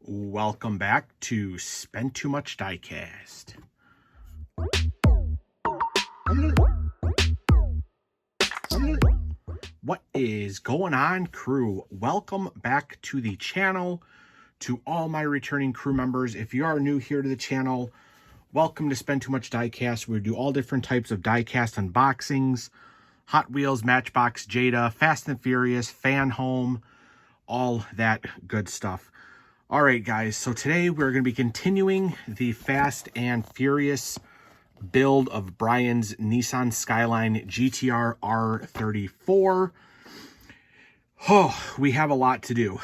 Welcome back to Spend Too Much Diecast. What is going on, crew? Welcome back to the channel. To all my returning crew members, if you are new here to the channel, welcome to Spend Too Much Diecast. We do all different types of diecast unboxings, Hot Wheels, Matchbox, Jada, Fast and Furious, FanHome, all that good stuff. All right, guys, so today we're going to be continuing the Fast and Furious build of Brian's Nissan Skyline GTR R34. Oh, we have a lot to do.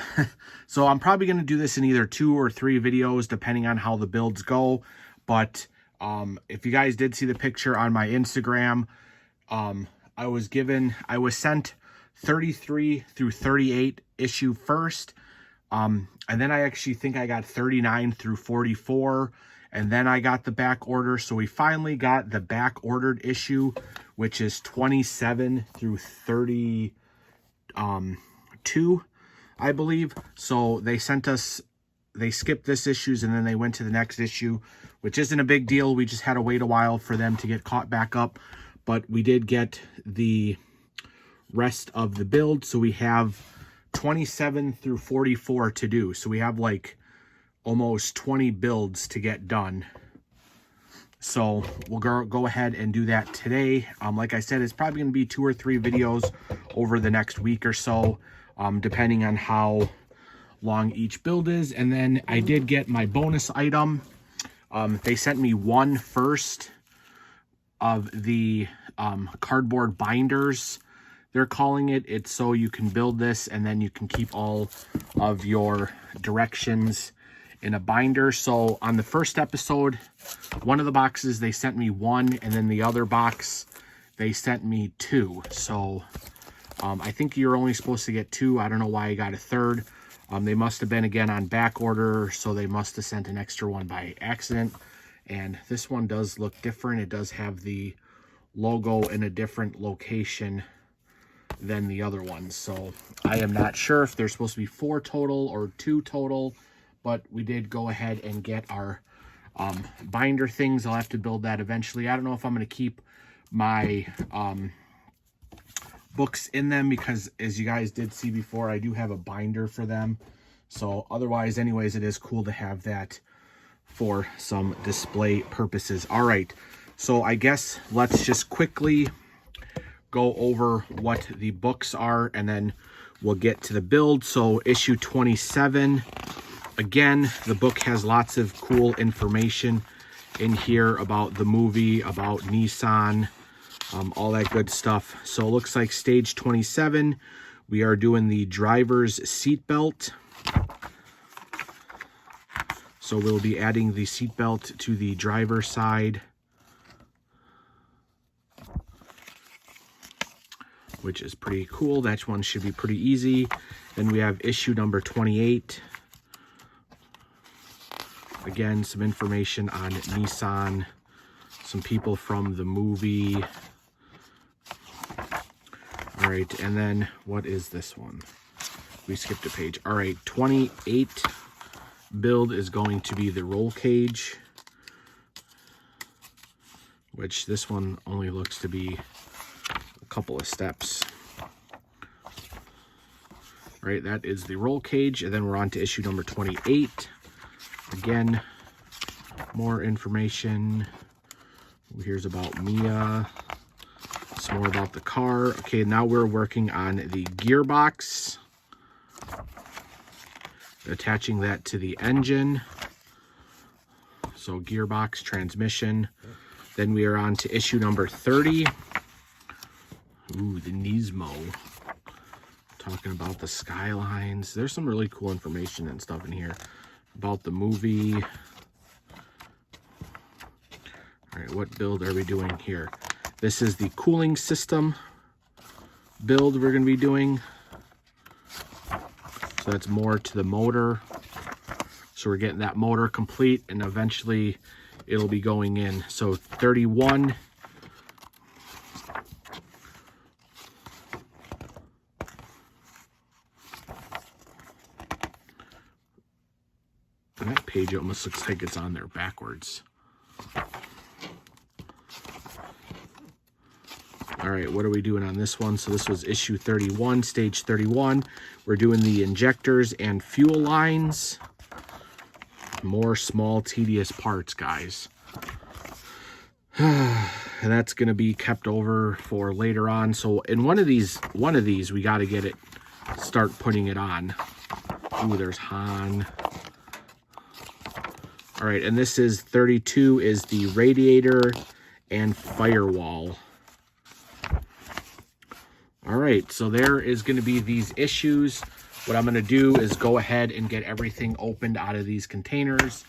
So I'm probably going to do this in either 2 or 3 videos, depending on how the builds go. But if you guys did see the picture on my Instagram, I was sent 33 through 38 issue first. And then I actually think I got 39 through 44. And then I got the back order. So we finally got the back ordered issue, which is 27 through 32, I believe. So they skipped this issues and then they went to the next issue, which isn't a big deal. We just had to wait a while for them to get caught back up. But we did get the rest of the build. So we have 27 through 44 to do. So we have like almost 20 builds to get done. So we'll go ahead and do that today. Like I said, it's probably going to be 2 or 3 videos over the next week or so, depending on how long each build is. And then I did get my bonus item. They sent me one first of the cardboard binders, they're calling it. It's so you can build this and then you can keep all of your directions in a binder. So on the first episode, one of the boxes they sent me 1, and then the other box they sent me 2. So I think you're only supposed to get 2. I don't know why I got a third. They must have been again on back order, so they must have sent an extra one by accident. And this one does look different. It does have the logo in a different location than the other ones. So I am not sure if there's supposed to be 4 total or 2 total, but we did go ahead and get our binder things. I'll have to build that eventually. I don't know if I'm going to keep my books in them because, as you guys did see before, I do have a binder for them. So otherwise, anyways, it is cool to have that for some display purposes. All right, so I guess let's just quickly go over what the books are and then we'll get to the build. So issue 27, again, the book has lots of cool information in here about the movie, about Nissan, all that good stuff. So it looks like stage 27, we are doing the driver's seatbelt. So we'll be adding the seatbelt to the driver's side, which is pretty cool. That one should be pretty easy. Then we have issue number 28. Again, some information on Nissan, some people from the movie. All right, and then what is this one? We skipped a page. All right, 28 build is going to be the roll cage, which this one only looks to be a couple of steps. All right, that is the roll cage, and then we're on to issue number 28. Again, more information. Here's about Mia. Some more about the car. Okay, now we're working on the gearbox. Attaching that to the engine. So gearbox, transmission. Then we are on to issue number 30. Ooh, the Nismo. Talking about the Skylines. There's some really cool information and stuff in here about the movie. All right, what build are we doing here? This is the cooling system build we're going to be doing. So that's more to the motor. So we're getting that motor complete and eventually it'll be going in. So 31. That page almost looks like it's on there backwards. All right, what are we doing on this one? So this was issue 31, stage 31. We're doing the injectors and fuel lines. More small, tedious parts, guys. And that's going to be kept over for later on. So in one of these, we got to get it, start putting it on. Ooh, there's Han. All right, and this is 32 is the radiator and firewall. All right, so there is going to be these issues. What I'm going to do is go ahead and get everything opened out of these containers,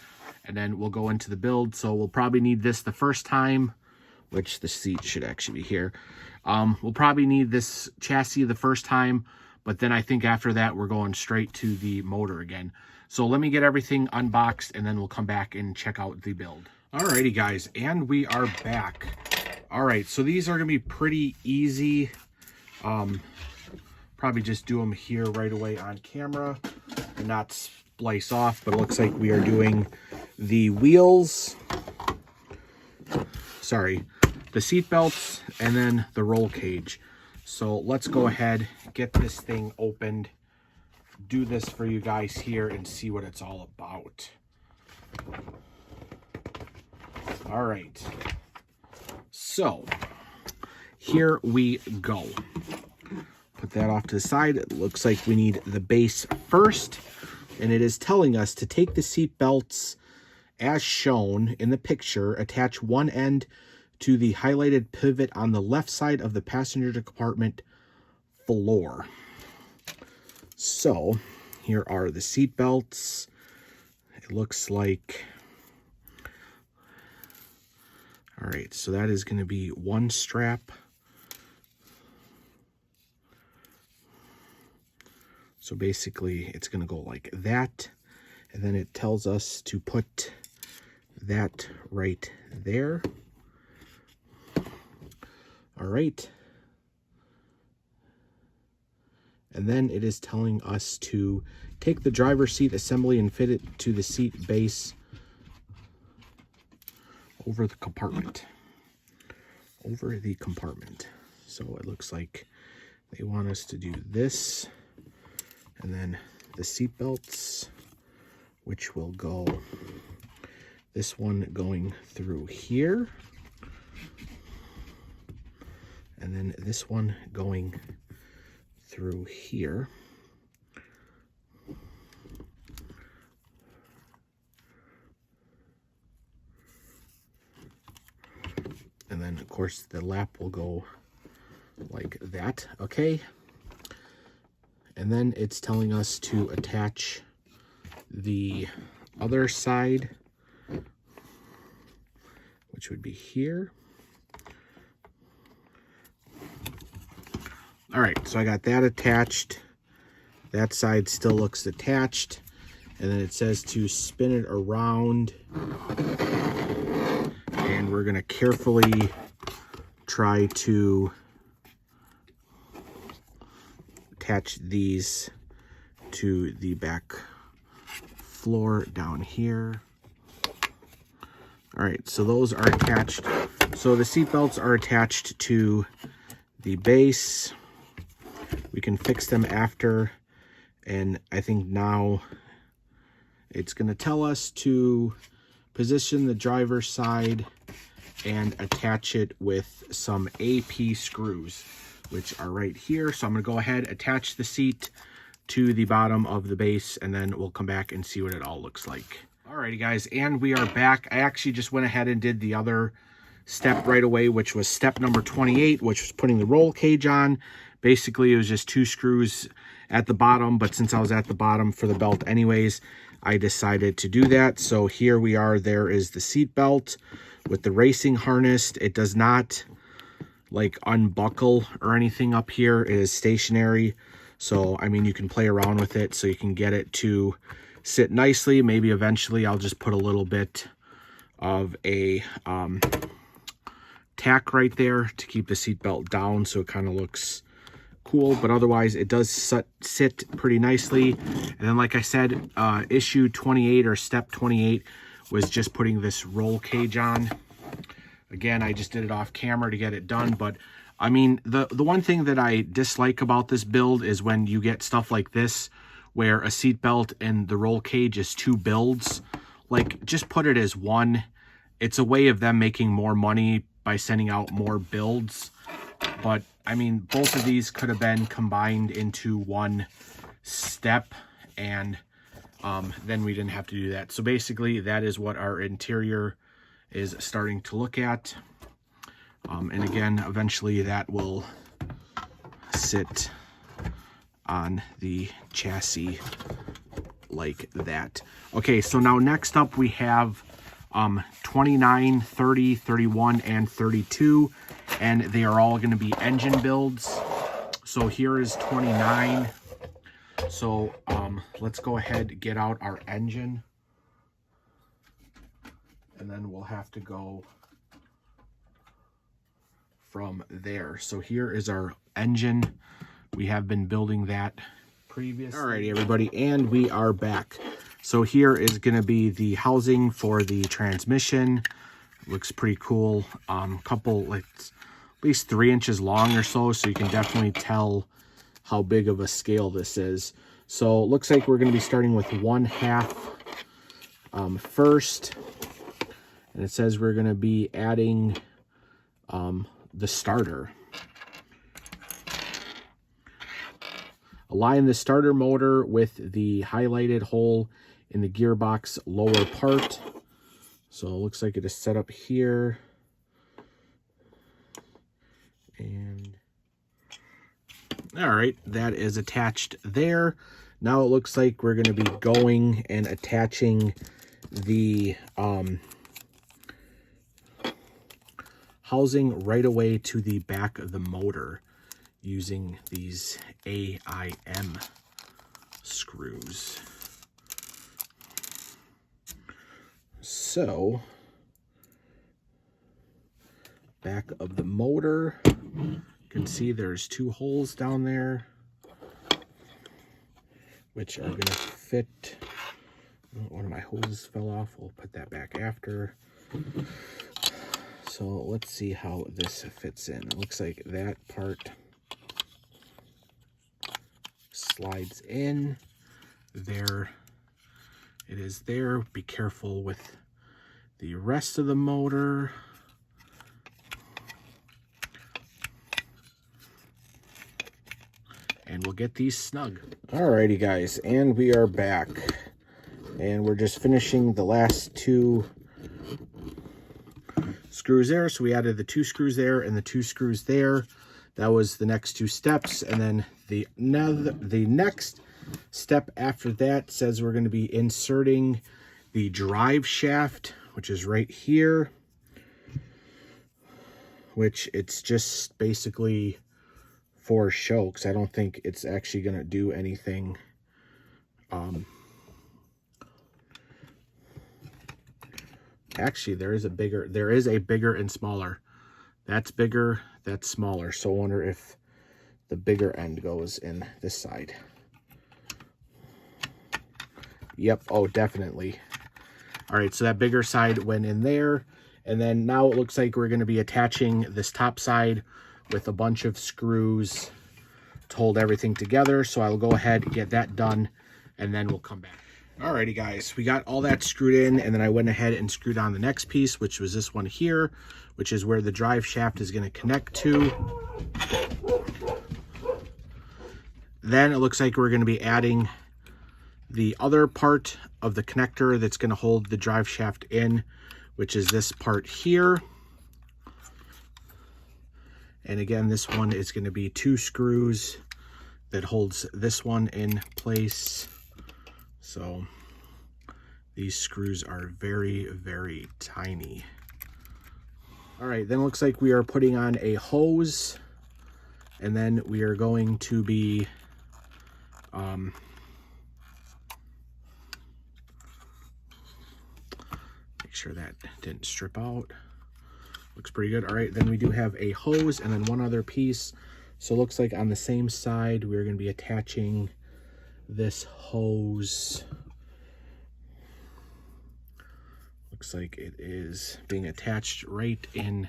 and then we'll go into the build. So we'll probably need this the first time, which the seat should actually be here. We'll probably need this chassis the first time, but then I think after that, we're going straight to the motor again. So let me get everything unboxed, and then we'll come back and check out the build. Alrighty, guys, and we are back. All right, so these are going to be pretty easy. Probably just do them here right away on camera and not splice off, but it looks like we are doing the wheels, sorry, the seat belts, and then the roll cage. So let's go ahead, get this thing opened, do this for you guys here, and see what it's all about. All right, so here we go. Put that off to the side. It looks like we need the base first, and it is telling us to take the seat belts as shown in the picture, attach one end to the highlighted pivot on the left side of the passenger compartment floor. So here are the seat belts. It looks like, all right, so that is going to be one strap. So basically it's going to go like that, and then it tells us to put that right there. All right. And then it is telling us to take the driver's seat assembly and fit it to the seat base over the compartment. Over the compartment. So it looks like they want us to do this. And then the seat belts, which will go, this one going through here. And then this one going through here. And then, of course, the lap will go like that, okay? And then it's telling us to attach the other side, which would be here. All right, so I got that attached. That side still looks attached. And then it says to spin it around. And we're gonna carefully try to attach these to the back floor down here. All right, so those are attached. So the seat belts are attached to the base. We can fix them after, and I think now it's going to tell us to position the driver's side and attach it with some AP screws, which are right here. So I'm going to go ahead, attach the seat to the bottom of the base, and then we'll come back and see what it all looks like. Alrighty, guys, and we are back. I actually just went ahead and did the other step right away, which was step number 28, which was putting the roll cage on. Basically, it was just 2 screws at the bottom, but since I was at the bottom for the belt anyways, I decided to do that. So here we are. There is the seat belt with the racing harness. It does not like unbuckle or anything up here. It is stationary. So, I mean, you can play around with it so you can get it to sit nicely. Maybe eventually I'll just put a little bit of a tack right there to keep the seat belt down so it kind of looks cool, but otherwise it does sit pretty nicely. And then, like I said, issue 28 or step 28 was just putting this roll cage on. Again, I just did it off camera to get it done, but I mean, the one thing that I dislike about this build is when you get stuff like this, where a seat belt and the roll cage is 2 builds. Like, just put it as one. It's a way of them making more money by sending out more builds. But, I mean, both of these could have been combined into one step, and then we didn't have to do that. So basically, that is what our interior is starting to look at. And again, eventually that will sit on the chassis like that. Okay, so now next up we have 29, 30, 31, and 32, and they are all going to be engine builds. So here is 29. So let's go ahead and get out our engine, and then we'll have to go from there. So here is our engine. We have been building that previously. Alrighty, everybody, and we are back. So here is going to be the housing for the transmission. Looks pretty cool. Couple, like, at least 3 inches long or so you can definitely tell how big of a scale this is. So it looks like we're going to be starting with 1/2 first, and it says we're going to be adding the starter. Align the starter motor with the highlighted hole in the gearbox lower part. So it looks like it is set up here. And all right, that is attached there. Now it looks like we're going to be going and attaching the housing right away to the back of the motor using these AIM screws. So, back of the motor, you can see there's 2 holes down there, which are going to fit. One of my hoses fell off. We'll put that back after. So let's see how this fits in. It looks like that part slides in. There it is there. Be careful with the rest of the motor. And we'll get these snug. Alrighty, guys, and we are back. And we're just finishing the last 2 screws there. So we added the 2 screws there and the 2 screws there. That was the next 2 steps. And then the next step after that says we're going to be inserting the drive shaft, which is right here, which it's just basically for show, because I don't think it's actually going to do anything. Actually, there is a bigger and smaller. That's bigger, that's smaller. So I wonder if the bigger end goes in this side. Yep, oh, definitely. All right, so that bigger side went in there. And then now it looks like we're going to be attaching this top side with a bunch of screws to hold everything together. So I'll go ahead and get that done, and then we'll come back. Alrighty, guys, we got all that screwed in, and then I went ahead and screwed on the next piece, which was this one here, which is where the drive shaft is going to connect to. Then it looks like we're going to be adding the other part of the connector that's going to hold the drive shaft in, which is this part here. And again, this one is going to be 2 screws that holds this one in place. So these screws are very, very tiny. All right, then it looks like we are putting on a hose, and then we are going to be make sure that didn't strip out. Looks pretty good. All right, then we do have a hose and then one other piece So it looks like on the same side, we're going to be attaching this hose. Looks like it is being attached right in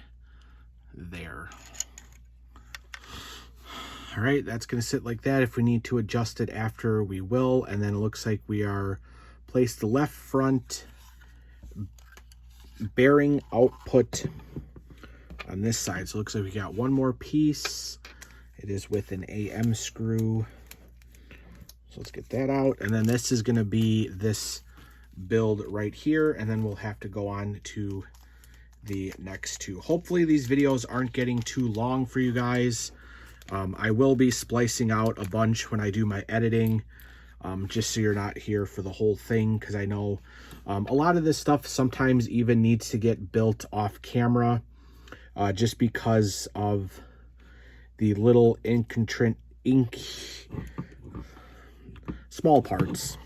there. All right, that's going to sit like that. If we need to adjust it after, we will. And then it looks like we are placed the left front bearing output on this side. So it looks like we got one more piece. It is with an AM screw. So let's get that out. And then this is going to be this build right here. And then we'll have to go on to the next two. Hopefully these videos aren't getting too long for you guys. I will be splicing out a bunch when I do my editing, just so you're not here for the whole thing, because I know a lot of this stuff sometimes even needs to get built off camera, just because of the little small parts.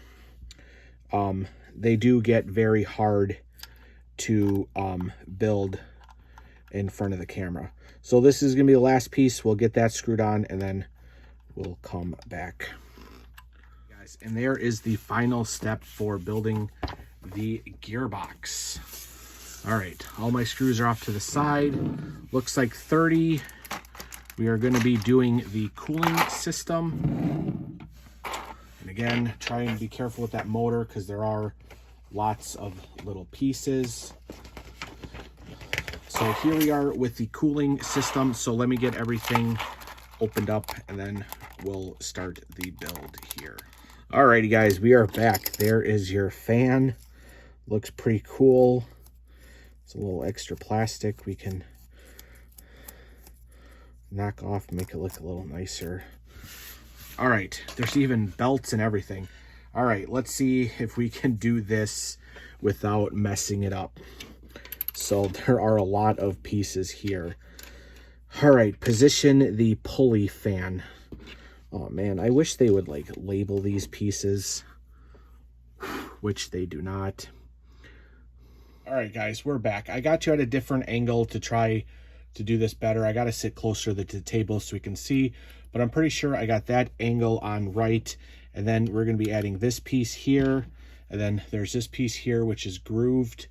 They do get very hard to build in front of the camera. So this is going to be the last piece. We'll get that screwed on and then we'll come back. Guys, and there is the final step for building the gearbox. All right, all my screws are off to the side. Looks like 30. We are going to be doing the cooling system. And again, try and be careful with that motor because there are lots of little pieces. So here we are with the cooling system. So let me get everything opened up and then we'll start the build here. Alrighty guys, we are back. There is your fan. Looks pretty cool. It's a little extra plastic we can knock off, make it look a little nicer. All right, there's even belts and everything. All right, let's see if we can do this without messing it up. So there are a lot of pieces here. All right, position the pulley fan. Oh man, I wish they would like label these pieces, which they do not. All right, guys, we're back. I got you at a different angle to try to do this better. I got to sit closer to the table so we can see, but I'm pretty sure I got that angle on right. And then we're going to be adding this piece here. And then there's this piece here, which is grooved.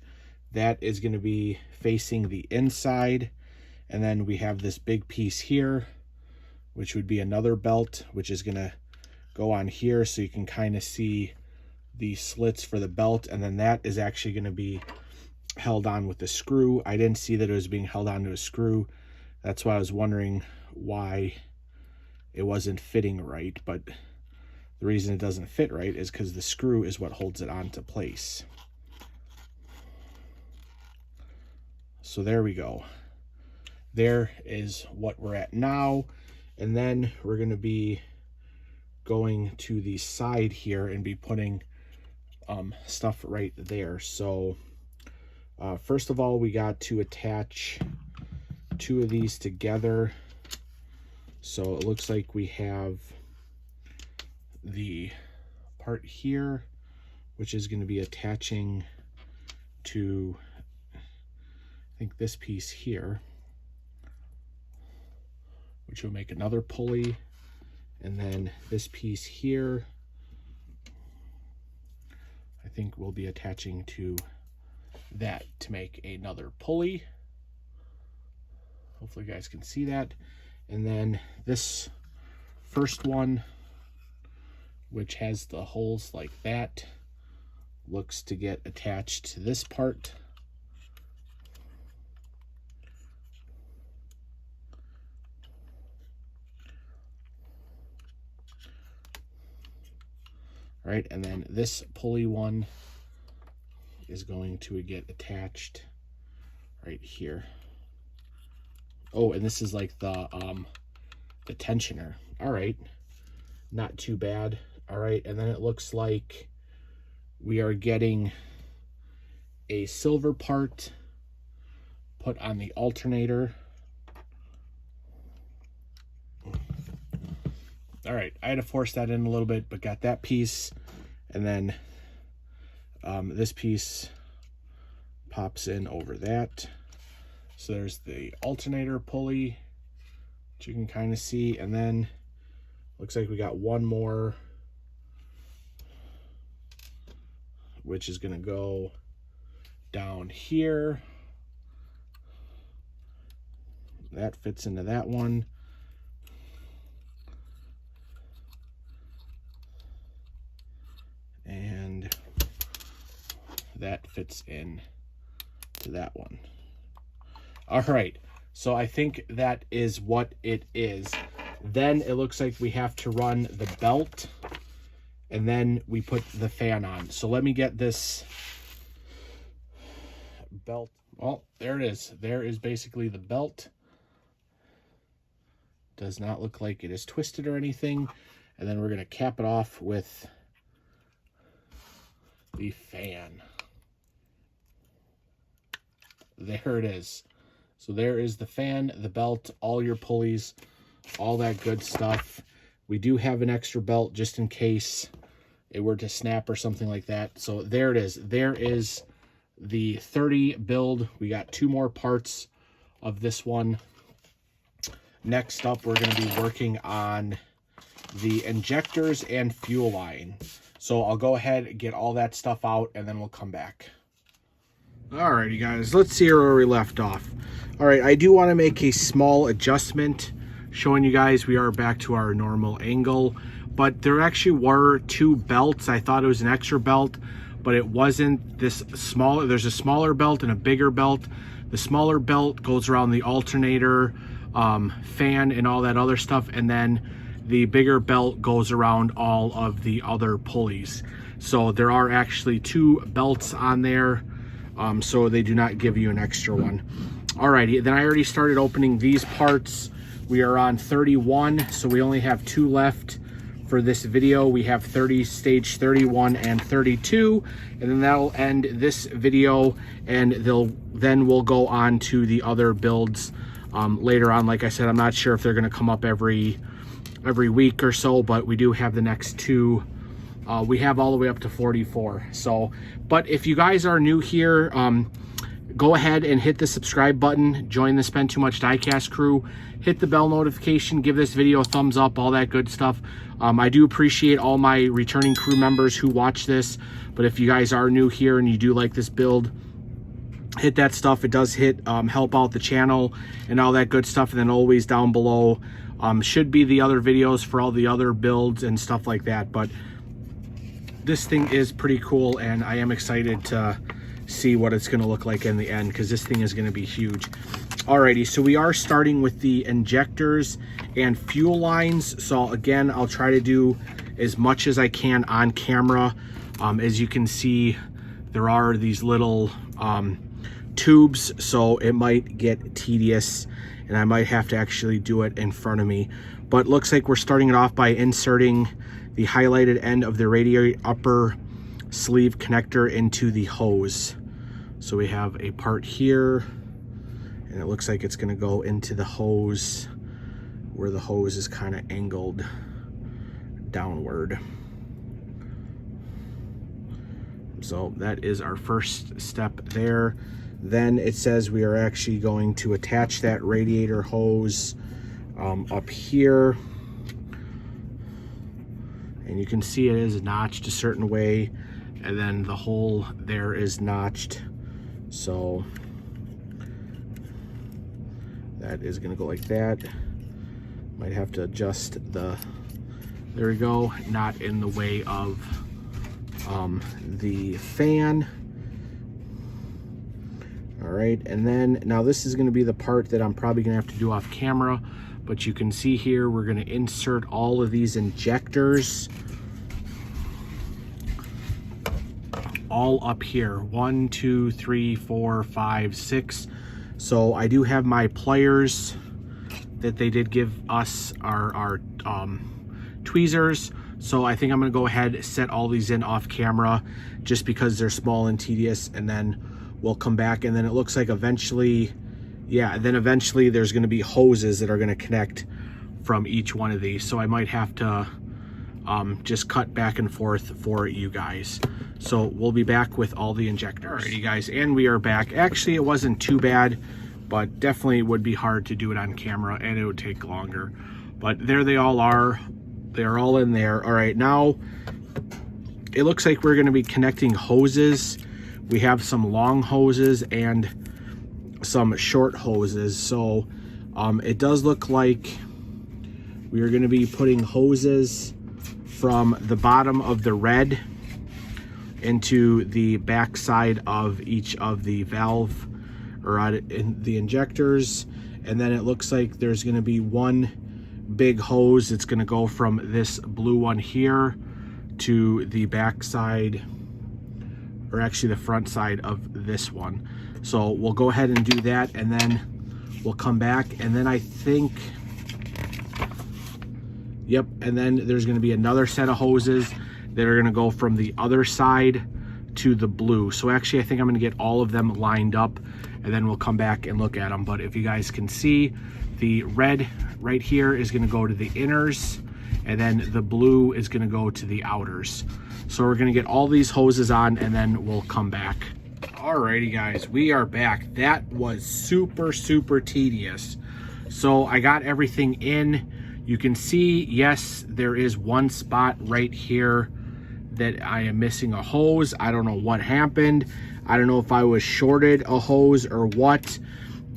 That is going to be facing the inside. And then we have this big piece here, which would be another belt, which is going to go on here. So you can kind of see the slits for the belt. And then that is actually going to be held on with the screw. I didn't see that it was being held on to a screw. That's why I was wondering why it wasn't fitting right. But the reason it doesn't fit right is because the screw is what holds it onto place. So there we go. There is what we're at now. And then we're going to be going to the side here and be putting stuff right there. So first of all, we got to attach two of these together. So it looks like we have the part here, which is going to be attaching to, I think, this piece here, which will make another pulley. And then this piece here, I think we'll be attaching to that to make another pulley. Hopefully you guys can see that. And then this first one, which has the holes like that, looks to get attached to this part. Right, and then this pulley one is going to get attached right here. Oh, and this is like the tensioner. All right, not too bad. All right, and then it looks like we are getting a silver part put on the alternator. All right, I had to force that in a little bit, but got that piece. And then this piece pops in over that. So there's the alternator pulley, which you can kind of see. And then looks like we got one more, which is going to go down here. That fits into that one. And that fits in to that one. All right, so I think that is what it is. Then it looks like we have to run the belt, and then we put the fan on. So let me get this belt. Well, there it is. There is basically the belt. Does not look like it is twisted or anything. And then we're going to cap it off with the fan. There it is. So there is the fan, the belt, all your pulleys, all that good stuff. We do have an extra belt just in case it were to snap or something like that. So there it is. There is the 30 build. We got 2 more parts of this one. Next up, we're going to be working on the injectors and fuel line. So I'll go ahead and get all that stuff out, and then we'll come back. Alrighty, guys, let's see where we left off. All right, I do want to make a small adjustment, showing you guys we are back to our normal angle, but there actually were 2 belts. I thought it was an extra belt, but it wasn't. This smaller, there's a smaller belt and a bigger belt. The smaller belt goes around the alternator, fan, and all that other stuff, and then the bigger belt goes around all of the other pulleys. So there are actually 2 belts on there, so they do not give you an extra one. Alrighty, then I already started opening these parts. We are on 31, so we only have 2 left for this video. We have stage 31 and 32, and then that'll end this video, and then we'll go on to the other builds later on. Like I said, I'm not sure if they're going to come up every week or so, but we do have the next 2. We have all the way up to 44. So, but if you guys are new here, go ahead and hit the subscribe button, join the Spend Too Much Diecast crew, hit the bell notification, give this video a thumbs up, all that good stuff. I do appreciate all my returning crew members who watch this, but if you guys are new here and you do like this build, hit that stuff. It does help out the channel and all that good stuff. And then always down below should be the other videos for all the other builds and stuff like that. But this thing is pretty cool, and I am excited to see what it's going to look like in the end, because this thing is going to be huge. Alrighty, so we are starting with the injectors and fuel lines. So again, I'll try to do as much as I can on camera. As you can see, there are these little tubes, so it might get tedious, and I might have to actually do it in front of me. But looks like we're starting it off by inserting the highlighted end of the radiator upper sleeve connector into the hose. So we have a part here, and it looks like it's going to go into the hose where the hose is kind of angled downward. So that is our first step there. Then it says we are actually going to attach that radiator hose up here. And you can see it is notched a certain way, and then the hole there is notched. So that is gonna go like that. Might have to adjust the, there we go, not in the way of the fan. All right, and then now this is gonna be the part that I'm probably gonna have to do off camera, but you can see here, we're gonna insert all of these injectors all up here. 1, 2, 3, 4, 5, 6. So I do have my pliers that they did give us, our tweezers. So I think I'm gonna go ahead and set all these in off camera just because they're small and tedious, and then we'll come back. And then it looks like eventually, yeah, then eventually there's gonna be hoses that are gonna connect from each one of these. So I might have to just cut back and forth for you guys. So we'll be back with all the injectors. Alrighty guys, and we are back. Actually, it wasn't too bad, but definitely would be hard to do it on camera and it would take longer. But there they all are. They're all in there. All right, now it looks like we're going to be connecting hoses. We have some long hoses and some short hoses. So it does look like we are going to be putting hoses from the bottom of the red into the back side of each of the valve or in the injectors. And then it looks like there's going to be one big hose. It's going to go from this blue one here to the back side, or actually the front side of this one. So we'll go ahead and do that, and then we'll come back, and then I think, yep, and then there's going to be another set of hoses that are going to go from the other side to the blue. So actually I think I'm going to get all of them lined up, and then we'll come back and look at them. But if you guys can see, the red right here is going to go to the inners, and then the blue is going to go to the outers. So we're going to get all these hoses on, and then we'll come back. Alrighty guys, we are back. That was super tedious. So I got everything in. You can see, yes, there is one spot right here that I am missing a hose. I don't know what happened. I don't know if I was shorted a hose or what,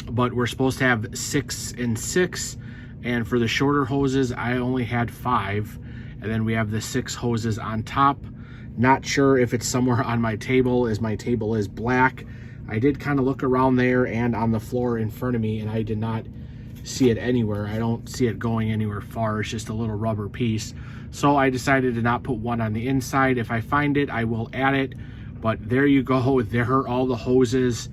but we're supposed to have 6 and 6. And for the shorter hoses, I only had 5. And then we have the 6 hoses on top. Not sure if it's somewhere on my table, as my table is black. I did kind of look around there and on the floor in front of me, and I did not see it anywhere. I don't see it going anywhere far. It's just a little rubber piece. So I decided to not put one on the inside. If I find it, I will add it. But there you go. There are all the hoses.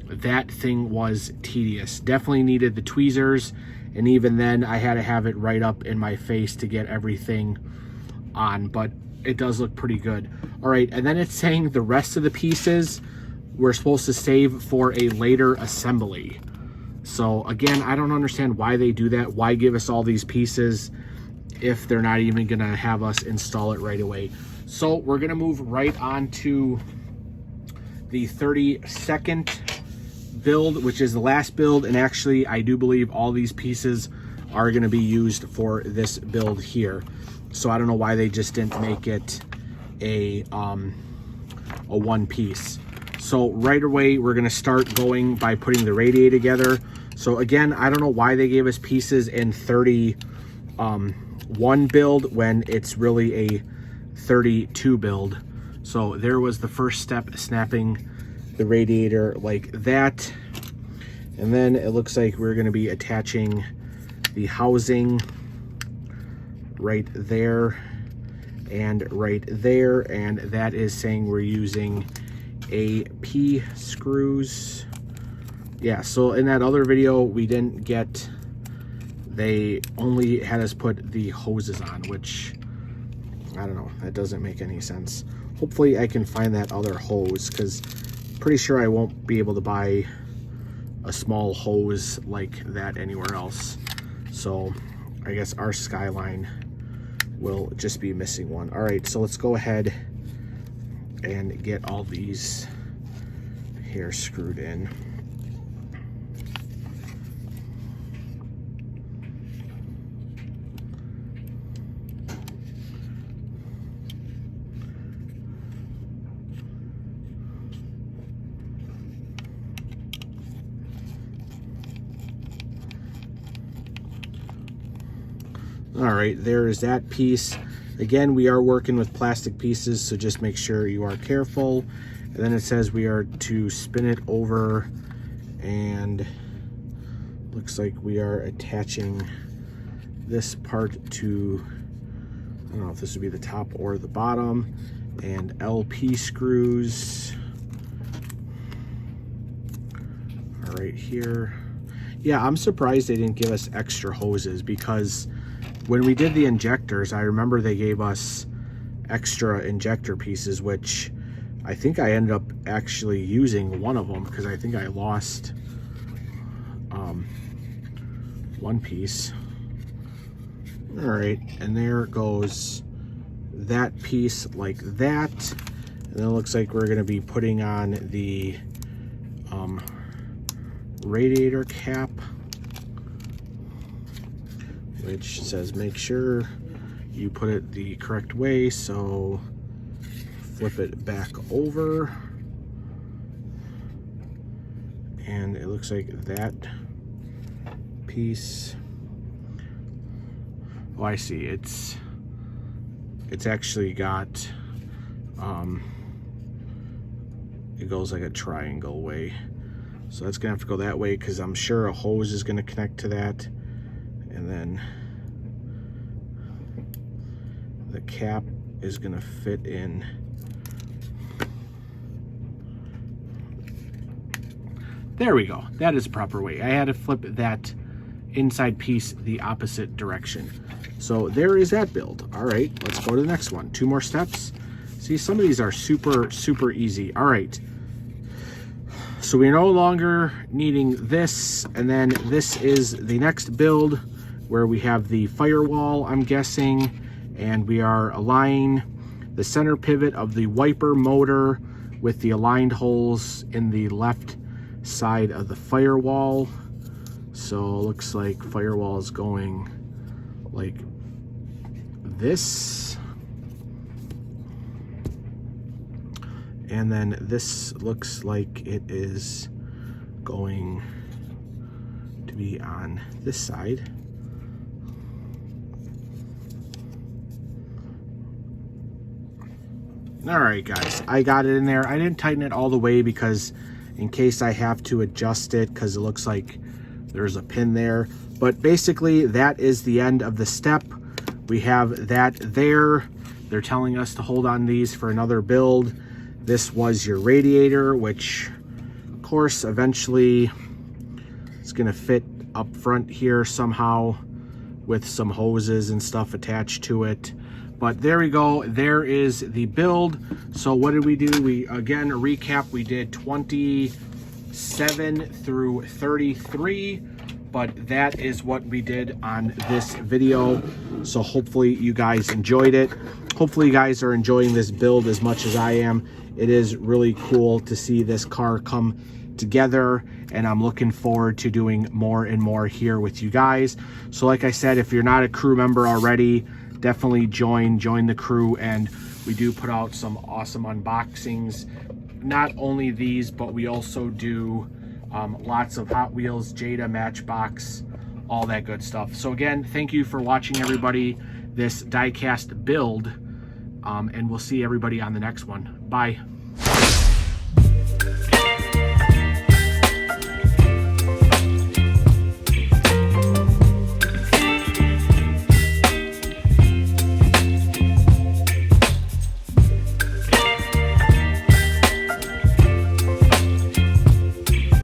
That thing was tedious. Definitely needed the tweezers. And even then, I had to have it right up in my face to get everything on. But it does look pretty good. All right, and then it's saying the rest of the pieces we're supposed to save for a later assembly. So again, I don't understand why they do that. Why give us all these pieces if they're not even gonna have us install it right away? So we're gonna move right on to the 32nd build, which is the last build. And actually, I do believe all these pieces are gonna be used for this build here. So I don't know why they just didn't make it a one piece. So right away, we're gonna start going by putting the radiator together. So again, I don't know why they gave us pieces in 31 build when it's really a 32 build. So there was the first step, snapping the radiator like that. And then it looks like we're gonna be attaching the housing right there and right there, and that is saying we're using AP screws. Yeah, so in that other video we didn't get, they only had us put the hoses on, which I don't know, that doesn't make any sense. Hopefully I can find that other hose, because pretty sure I won't be able to buy a small hose like that anywhere else. So I guess our Skyline will just be missing one. All right, so let's go ahead and get all these here screwed in. All right, there is that piece. Again, we are working with plastic pieces, so just make sure you are careful. And then it says we are to spin it over, and looks like we are attaching this part to, I don't know if this would be the top or the bottom, and LP screws are right here. Yeah, I'm surprised they didn't give us extra hoses, because when we did the injectors, I remember they gave us extra injector pieces, which I think I ended up actually using one of them, because I think I lost one piece. All right, and there goes that piece like that. And then it looks like we're going to be putting on the radiator cap, which says make sure you put it the correct way. So flip it back over, and it looks like that piece, oh, I see, it's actually got it goes like a triangle way, so that's gonna have to go that way because I'm sure a hose is gonna connect to that, and then the cap is gonna fit in. There we go. That is the proper way. I had to flip that inside piece the opposite direction. So there is that build. All right, let's go to the next one. 2 more steps. See, some of these are super easy. All right. So we're no longer needing this, and then this is the next build where we have the firewall, I'm guessing, and we are aligning the center pivot of the wiper motor with the aligned holes in the left side of the firewall. So it looks like firewall is going like this, and then this looks like it is going to be on this side. All right, guys, I got it in there. I didn't tighten it all the way because in case I have to adjust it, because it looks like there's a pin there. But basically, that is the end of the step. We have that there. They're telling us to hold on these for another build. This was your radiator, which, of course, eventually it's going to fit up front here somehow with some hoses and stuff attached to it. But there we go. There is the build. So what did we do? We, again, recap, we did 27 through 33, but that is what we did on this video. So hopefully you guys enjoyed it. Hopefully you guys are enjoying this build as much as I am. It is really cool to see this car come together, and I'm looking forward to doing more and more here with you guys. So like I said, if you're not a crew member already, definitely join the crew, and we do put out some awesome unboxings. Not only these, but we also do lots of Hot Wheels, Jada, Matchbox, all that good stuff. So again, thank you for watching, everybody, this diecast build, and we'll see everybody on the next one. Bye.